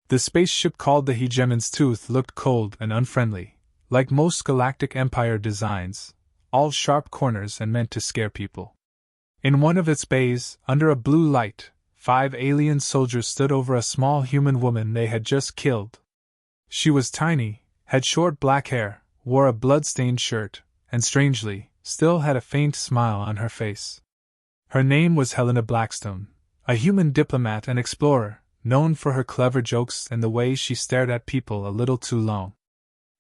The spaceship called the Hegemon's Tooth looked cold and unfriendly, like most Galactic Empire designs, all sharp corners and meant to scare people. In one of its bays, under a blue light, 5 alien soldiers stood over a small human woman they had just killed. She was tiny, had short black hair, wore a blood-stained shirt, and strangely, still had a faint smile on her face. Her name was Helena Blackstone, a human diplomat and explorer, known for her clever jokes and the way she stared at people a little too long.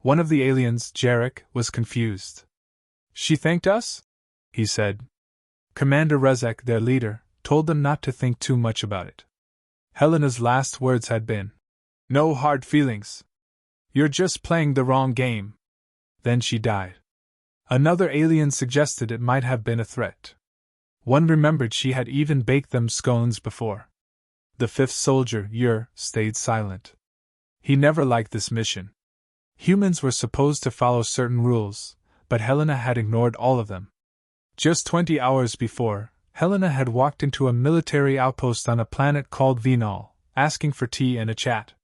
One of the aliens, Jarek, was confused. "She thanked us?" he said. Commander Rezek, their leader, told them not to think too much about it. Helena's last words had been, "No hard feelings. You're just playing the wrong game." Then she died. Another alien suggested it might have been a threat. One remembered she had even baked them scones before. The 5th soldier, Ur, stayed silent. He never liked this mission. Humans were supposed to follow certain rules, but Helena had ignored all of them. Just 20 hours before, Helena had walked into a military outpost on a planet called Venal, asking for tea and a chat.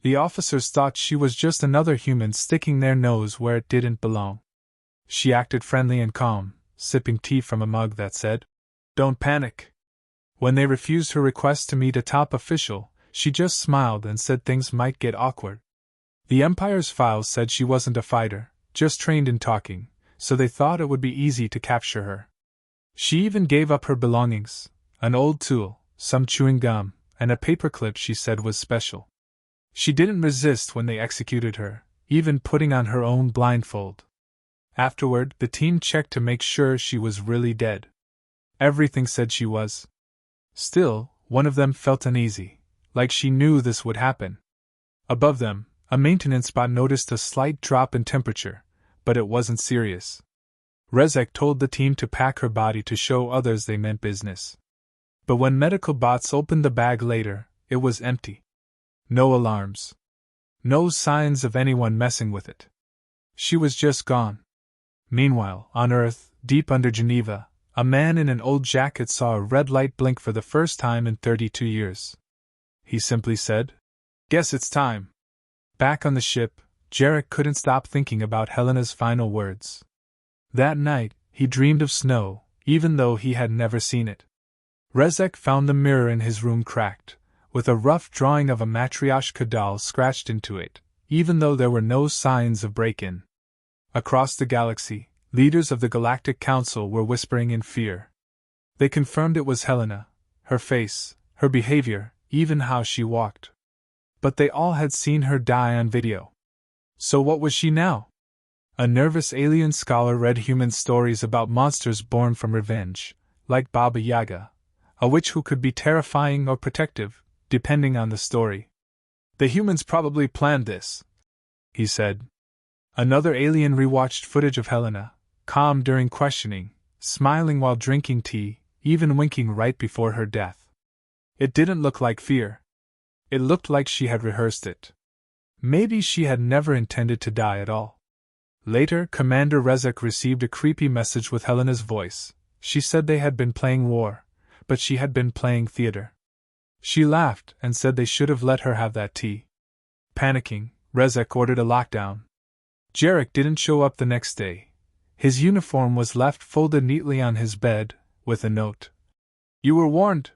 The officers thought she was just another human sticking their nose where it didn't belong. She acted friendly and calm, sipping tea from a mug that said, "Don't panic." When they refused her request to meet a top official, she just smiled and said things might get awkward. The Empire's files said she wasn't a fighter, just trained in talking, so they thought it would be easy to capture her. She even gave up her belongings, an old tool, some chewing gum, and a paperclip she said was special. She didn't resist when they executed her, even putting on her own blindfold. Afterward, the team checked to make sure she was really dead. Everything said she was. Still, one of them felt uneasy, like she knew this would happen. Above them, a maintenance bot noticed a slight drop in temperature, but it wasn't serious. Rezek told the team to pack her body to show others they meant business. But when medical bots opened the bag later, it was empty. No alarms. No signs of anyone messing with it. She was just gone. Meanwhile, on Earth, deep under Geneva, a man in an old jacket saw a red light blink for the first time in 32 years. He simply said, "Guess it's time." Back on the ship, Jarek couldn't stop thinking about Helena's final words. That night, he dreamed of snow, even though he had never seen it. Rezek found the mirror in his room cracked, with a rough drawing of a Matryoshka doll scratched into it, even though there were no signs of break-in. Across the galaxy, leaders of the Galactic Council were whispering in fear. They confirmed it was Helena, her face, her behavior, even how she walked. But they all had seen her die on video. So what was she now? A nervous alien scholar read human stories about monsters born from revenge, like Baba Yaga, a witch who could be terrifying or protective, depending on the story. "The humans probably planned this," he said. Another alien rewatched footage of Helena, calm during questioning, smiling while drinking tea, even winking right before her death. It didn't look like fear. It looked like she had rehearsed it. Maybe she had never intended to die at all. Later, Commander Rezek received a creepy message with Helena's voice. She said they had been playing war, but she had been playing theater. She laughed and said they should have let her have that tea. Panicking, Rezek ordered a lockdown. Jarek didn't show up the next day. His uniform was left folded neatly on his bed, with a note. "You were warned."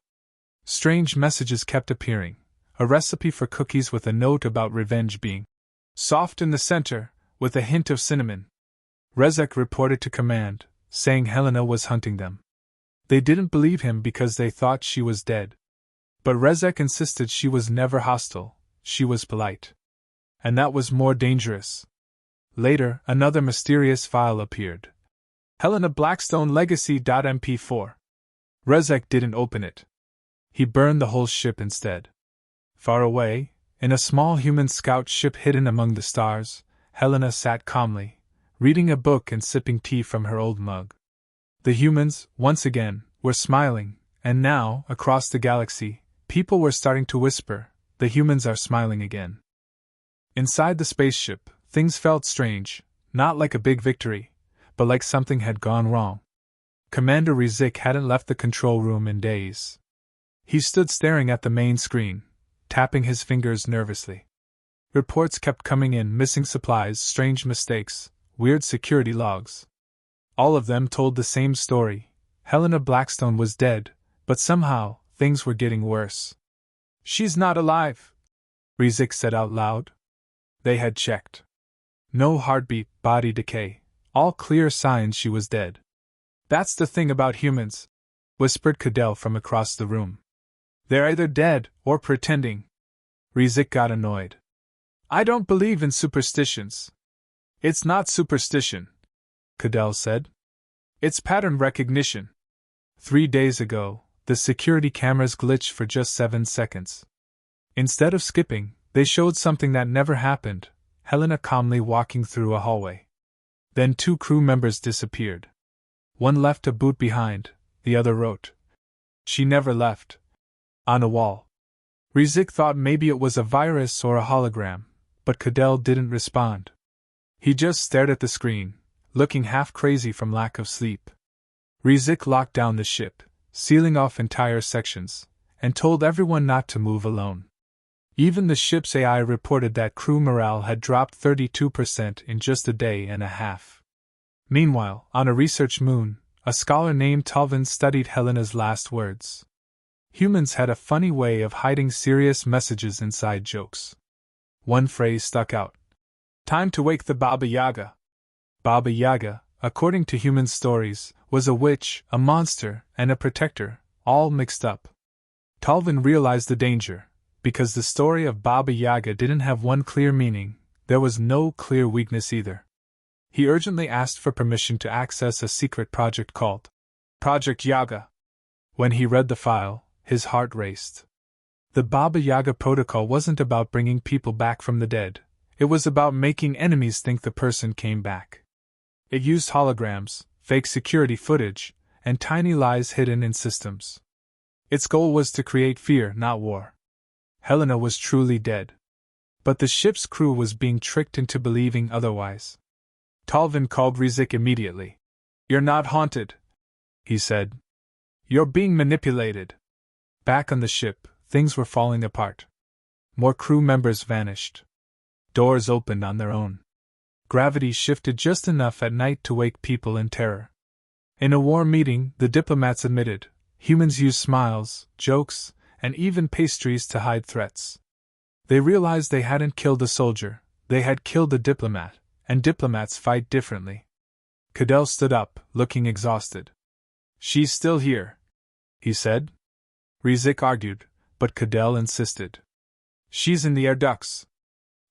Strange messages kept appearing. A recipe for cookies with a note about revenge being soft in the center, with a hint of cinnamon. Rezek reported to command, saying Helena was hunting them. They didn't believe him because they thought she was dead. But Rezek insisted she was never hostile, she was polite. And that was more dangerous. Later, another mysterious file appeared. Helena Blackstone Legacy.mp4. Rezek didn't open it. He burned the whole ship instead. Far away, in a small human scout ship hidden among the stars, Helena sat calmly, reading a book and sipping tea from her old mug. The humans, once again, were smiling, and now, across the galaxy, people were starting to whisper, "The humans are smiling again." Inside the spaceship, things felt strange, not like a big victory, but like something had gone wrong. Commander Rizik hadn't left the control room in days. He stood staring at the main screen, tapping his fingers nervously. Reports kept coming in: missing supplies, strange mistakes, weird security logs. All of them told the same story. Helena Blackstone was dead, but somehow, things were getting worse. "She's not alive," Rizik said out loud. They had checked. No heartbeat, body decay, all clear signs she was dead. "That's the thing about humans," whispered Cadell from across the room. "They're either dead or pretending." Rizik got annoyed. "I don't believe in superstitions." "It's not superstition," Cadell said. "It's pattern recognition." 3 days ago, the security cameras glitched for just 7 seconds. Instead of skipping, they showed something that never happened: Helena calmly walking through a hallway. Then 2 crew members disappeared. One left a boot behind, the other wrote, "She never left," on a wall. Rizik thought maybe it was a virus or a hologram, but Cadell didn't respond. He just stared at the screen, looking half crazy from lack of sleep. Rizik locked down the ship, sealing off entire sections, and told everyone not to move alone. Even the ship's AI reported that crew morale had dropped 32% in just a day and a half. Meanwhile, on a research moon, a scholar named Talvin studied Helena's last words. Humans had a funny way of hiding serious messages inside jokes. One phrase stuck out. "Time to wake the Baba Yaga." Baba Yaga, according to human stories, was a witch, a monster, and a protector, all mixed up. Talvin realized the danger. Because the story of Baba Yaga didn't have one clear meaning, there was no clear weakness either. He urgently asked for permission to access a secret project called Project Yaga. When he read the file, his heart raced. The Baba Yaga protocol wasn't about bringing people back from the dead, it was about making enemies think the person came back. It used holograms, fake security footage, and tiny lies hidden in systems. Its goal was to create fear, not war. Helena was truly dead. But the ship's crew was being tricked into believing otherwise. Talvin called Rizik immediately. "You're not haunted," he said. "You're being manipulated." Back on the ship, things were falling apart. More crew members vanished. Doors opened on their own. Gravity shifted just enough at night to wake people in terror. In a war meeting, the diplomats admitted, humans use smiles, jokes, and even pastries to hide threats. They realized they hadn't killed a soldier, they had killed a diplomat, and diplomats fight differently. Cadell stood up, looking exhausted. "She's still here," he said. Rizik argued, but Cadell insisted. "She's in the air ducts.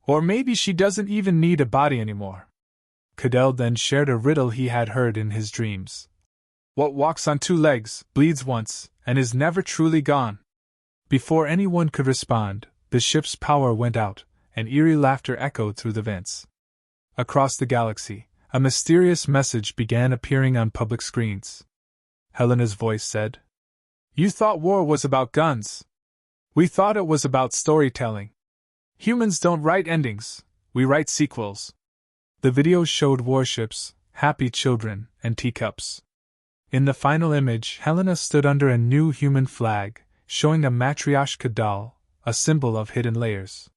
Or maybe she doesn't even need a body anymore." Cadell then shared a riddle he had heard in his dreams. "What walks on 2 legs, bleeds once, and is never truly gone?" Before anyone could respond, the ship's power went out, and eerie laughter echoed through the vents. Across the galaxy, a mysterious message began appearing on public screens. Helena's voice said, "You thought war was about guns. We thought it was about storytelling. Humans don't write endings, we write sequels." The video showed warships, happy children, and teacups. In the final image, Helena stood under a new human flag, showing a matryoshka doll, a symbol of hidden layers.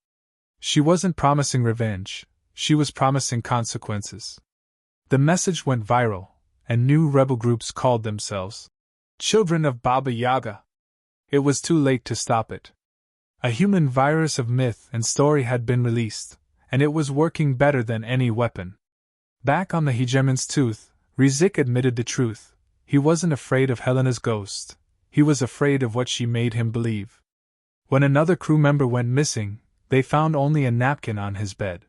She wasn't promising revenge, she was promising consequences. The message went viral, and new rebel groups called themselves Children of Baba Yaga. It was too late to stop it. A human virus of myth and story had been released, and it was working better than any weapon. Back on the Hegemon's tooth, Rizik admitted the truth. He wasn't afraid of Helena's ghost. He was afraid of what she made him believe. When another crew member went missing, they found only a napkin on his bed.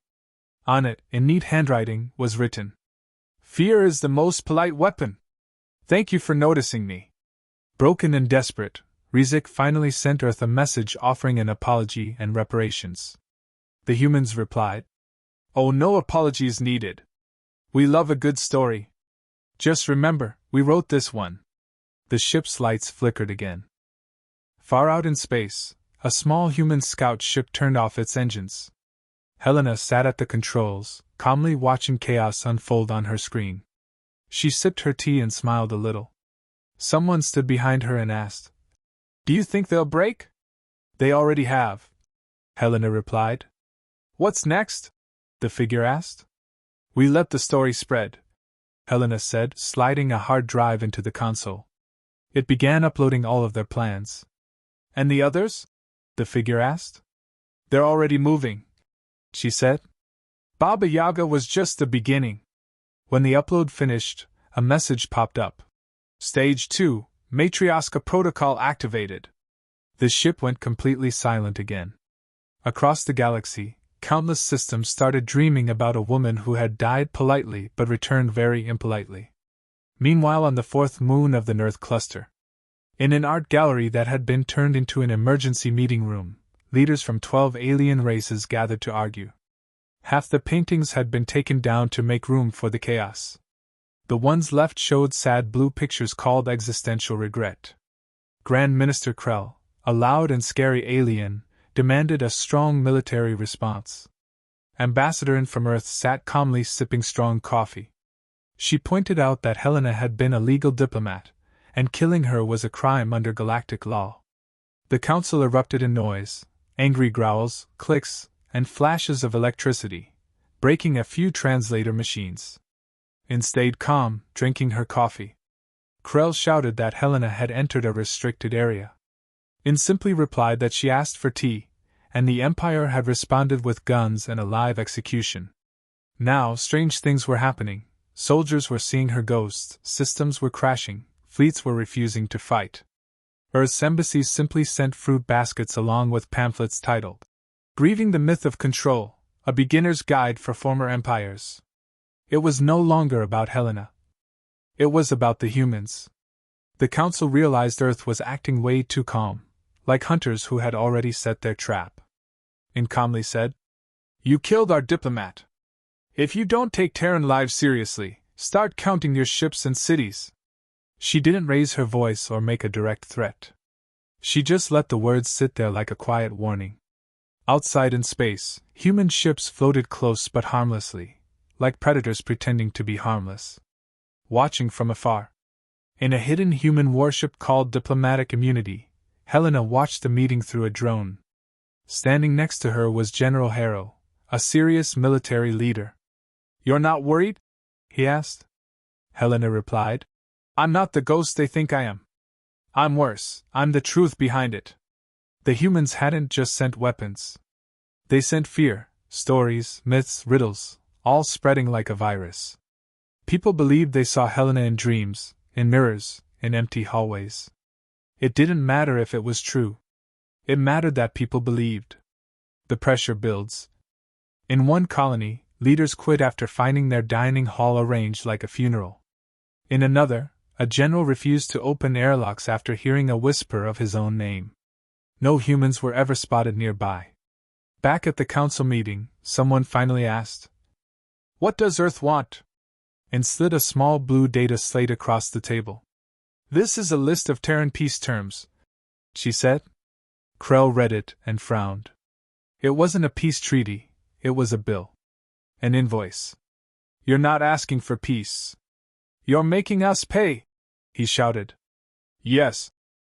On it, in neat handwriting, was written, "Fear is the most polite weapon. Thank you for noticing me." Broken and desperate, Rizik finally sent Earth a message offering an apology and reparations. The humans replied, "Oh, no apologies needed. We love a good story. Just remember, we wrote this one." The ship's lights flickered again. Far out in space, a small human scout ship turned off its engines. Helena sat at the controls, calmly watching chaos unfold on her screen. She sipped her tea and smiled a little. Someone stood behind her and asked, "Do you think they'll break?" "They already have," Helena replied. What's next? The figure asked. We let the story spread, Helena said, sliding a hard drive into the console. It began uploading all of their plans. And the others? The figure asked. They're already moving, she said. Baba Yaga was just the beginning. When the upload finished, a message popped up. Stage 2, Matryoshka protocol activated. The ship went completely silent again. Across the galaxy, countless systems started dreaming about a woman who had died politely but returned very impolitely. Meanwhile, on the fourth moon of the Earth cluster, in an art gallery that had been turned into an emergency meeting room, leaders from 12 alien races gathered to argue. Half the paintings had been taken down to make room for the chaos. The ones left showed sad blue pictures called existential regret. Grand Minister Krell, a loud and scary alien, demanded a strong military response. Ambassador In from Earth sat calmly sipping strong coffee. She pointed out that Helena had been a legal diplomat, and killing her was a crime under galactic law. The council erupted in noise, angry growls, clicks, and flashes of electricity, breaking a few translator machines. In stayed calm, drinking her coffee. Krell shouted that Helena had entered a restricted area. In simply replied that she asked for tea, and the Empire had responded with guns and a live execution. Now, strange things were happening. Soldiers were seeing her ghosts, systems were crashing, fleets were refusing to fight. Earth's embassies simply sent fruit baskets along with pamphlets titled, Grieving the Myth of Control, a Beginner's Guide for Former Empires. It was no longer about Helena. It was about the humans. The council realized Earth was acting way too calm, like hunters who had already set their trap. In calmly said, You killed our diplomat. If you don't take Terran lives seriously, start counting your ships and cities. She didn't raise her voice or make a direct threat. She just let the words sit there like a quiet warning. Outside in space, human ships floated close but harmlessly, like predators pretending to be harmless. Watching from afar. In a hidden human warship called Diplomatic Immunity, Helena watched the meeting through a drone. Standing next to her was General Harrow, a serious military leader. You're not worried? He asked. Helena replied. I'm not the ghost they think I am. I'm worse, I'm the truth behind it. The humans hadn't just sent weapons. They sent fear, stories, myths, riddles, all spreading like a virus. People believed they saw Helena in dreams, in mirrors, in empty hallways. It didn't matter if it was true. It mattered that people believed. The pressure builds. In one colony, leaders quit after finding their dining hall arranged like a funeral. In another, a general refused to open airlocks after hearing a whisper of his own name. No humans were ever spotted nearby. Back at the council meeting, someone finally asked, What does Earth want? And slid a small blue data slate across the table. This is a list of Terran peace terms, she said. Krell read it and frowned. It wasn't a peace treaty, it was a bill. An invoice. You're not asking for peace. You're making us pay, he shouted. Yes,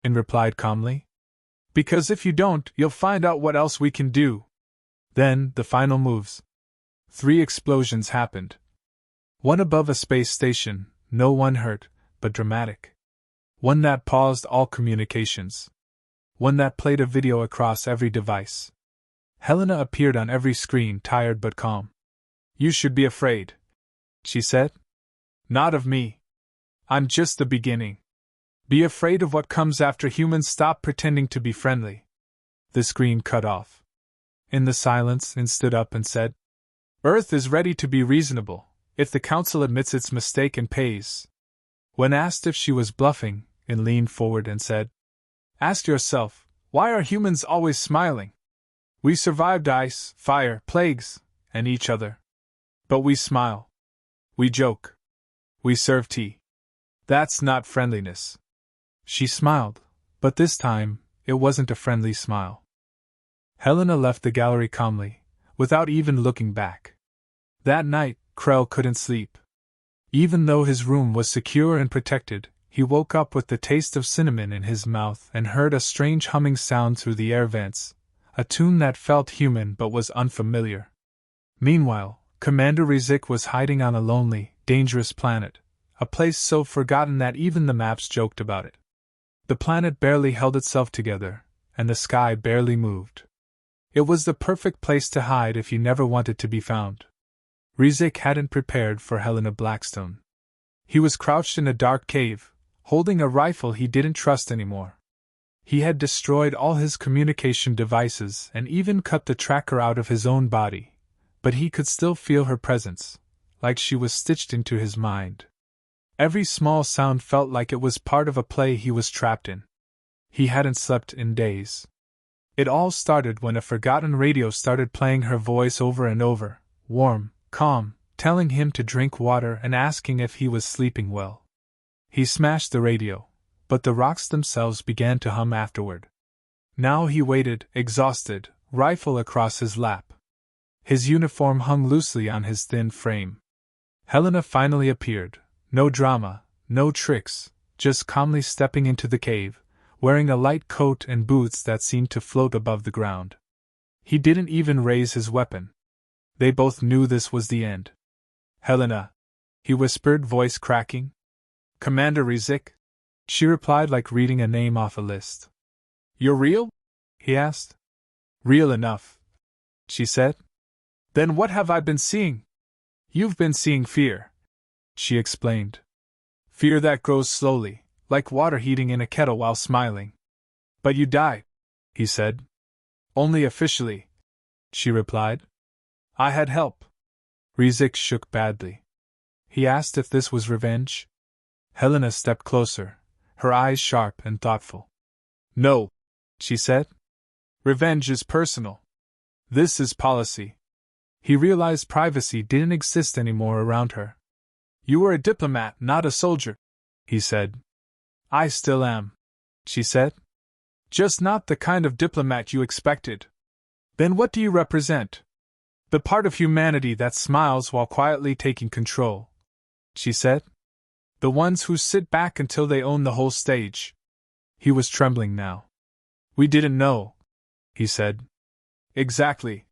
In replied calmly. Because if you don't, you'll find out what else we can do. Then, the final moves. 3 explosions happened. One above a space station, no one hurt, but dramatic. One that paused all communications. One that played a video across every device. Helena appeared on every screen, tired but calm. You should be afraid, she said. Not of me. I'm just the beginning. Be afraid of what comes after humans stop pretending to be friendly. The screen cut off. In the silence, In stood up and said, Earth is ready to be reasonable, if the council admits its mistake and pays. When asked if she was bluffing, In leaned forward and said, Ask yourself, why are humans always smiling? We survived ice, fire, plagues, and each other. But we smile. We joke. We serve tea. That's not friendliness. She smiled, but this time, it wasn't a friendly smile. Helena left the gallery calmly, without even looking back. That night, Krell couldn't sleep. Even though his room was secure and protected, he woke up with the taste of cinnamon in his mouth and heard a strange humming sound through the air vents, a tune that felt human but was unfamiliar. Meanwhile, Commander Rizik was hiding on a lonely, dangerous planet, a place so forgotten that even the maps joked about it. The planet barely held itself together, and the sky barely moved. It was the perfect place to hide if you never wanted to be found. Rizik hadn't prepared for Helena Blackstone. He was crouched in a dark cave, holding a rifle he didn't trust anymore. He had destroyed all his communication devices and even cut the tracker out of his own body, but he could still feel her presence, like she was stitched into his mind. Every small sound felt like it was part of a play he was trapped in. He hadn't slept in days. It all started when a forgotten radio started playing her voice over and over, warm, calm, telling him to drink water and asking if he was sleeping well. He smashed the radio, but the rocks themselves began to hum afterward. Now he waited, exhausted, rifle across his lap. His uniform hung loosely on his thin frame. Helena finally appeared. No drama, no tricks, just calmly stepping into the cave, wearing a light coat and boots that seemed to float above the ground. He didn't even raise his weapon. They both knew this was the end. "Helena," he whispered, voice cracking. "Commander Rizik?" She replied like reading a name off a list. "You're real?" he asked. "Real enough," she said. "Then what have I been seeing?" "You've been seeing fear," she explained. "Fear that grows slowly, like water heating in a kettle while smiling." "But you died," he said. "Only officially," she replied. "I had help." Rizik shook badly. He asked if this was revenge. Helena stepped closer, her eyes sharp and thoughtful. "No," she said. "Revenge is personal. This is policy." He realized privacy didn't exist anymore around her. "You were a diplomat, not a soldier," he said. "I still am," she said. "Just not the kind of diplomat you expected." "Then what do you represent?" "The part of humanity that smiles while quietly taking control," she said. "The ones who sit back until they own the whole stage." He was trembling now. "We didn't know," he said. "Exactly,"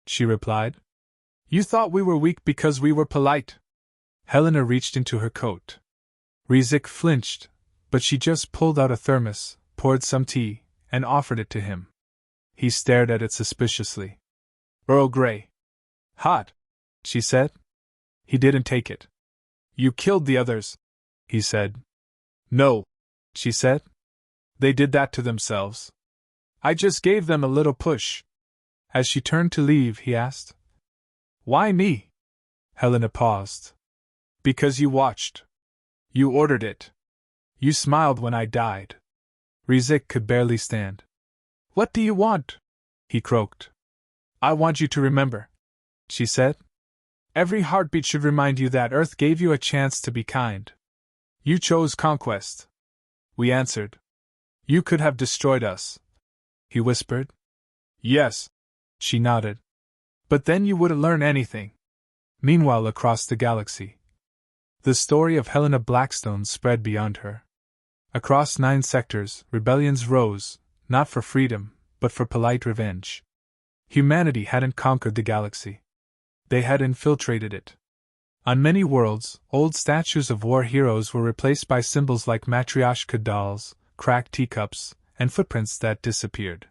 she replied. "You thought we were weak because we were polite." Helena reached into her coat. Rizik flinched, but she just pulled out a thermos, poured some tea, and offered it to him. He stared at it suspiciously. "Earl Grey." "Hot," she said. He didn't take it. "You killed the others," he said. "No," she said. "They did that to themselves. I just gave them a little push." As she turned to leave, he asked, "Why me?" Helena paused. "Because you watched. You ordered it. You smiled when I died." Rizik could barely stand. "What do you want?" he croaked. "I want you to remember," she said. "Every heartbeat should remind you that Earth gave you a chance to be kind. You chose conquest." We answered. "You could have destroyed us," he whispered. "Yes," she nodded. "But then you wouldn't learn anything." Meanwhile, across the galaxy, the story of Helena Blackstone spread beyond her. Across 9 sectors, rebellions rose, not for freedom, but for polite revenge. Humanity hadn't conquered the galaxy. They had infiltrated it. On many worlds, old statues of war heroes were replaced by symbols like matryoshka dolls, cracked teacups, and footprints that disappeared.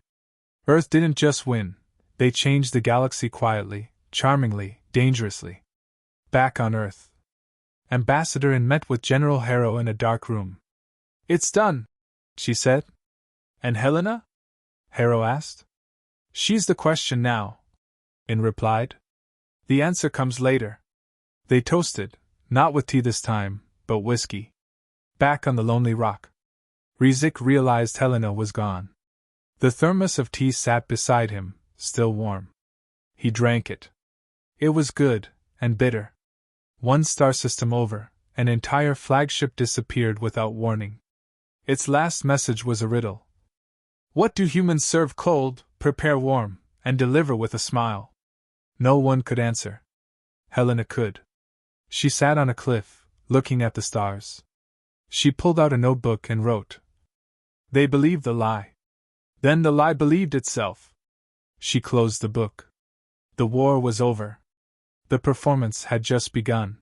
Earth didn't just win, they changed the galaxy quietly, charmingly, dangerously. Back on Earth, Ambassador In met with General Harrow in a dark room. "It's done," she said. "And Helena?" Harrow asked. "She's the question now," In replied. "The answer comes later." They toasted, not with tea this time, but whiskey. Back on the lonely rock, Rizik realized Helena was gone. The thermos of tea sat beside him, still warm. He drank it. It was good, and bitter. One star system over, an entire flagship disappeared without warning. Its last message was a riddle. What do humans serve cold, prepare warm, and deliver with a smile? No one could answer. Helena could. She sat on a cliff, looking at the stars. She pulled out a notebook and wrote. They believed the lie. Then the lie believed itself. She closed the book. The war was over. The performance had just begun.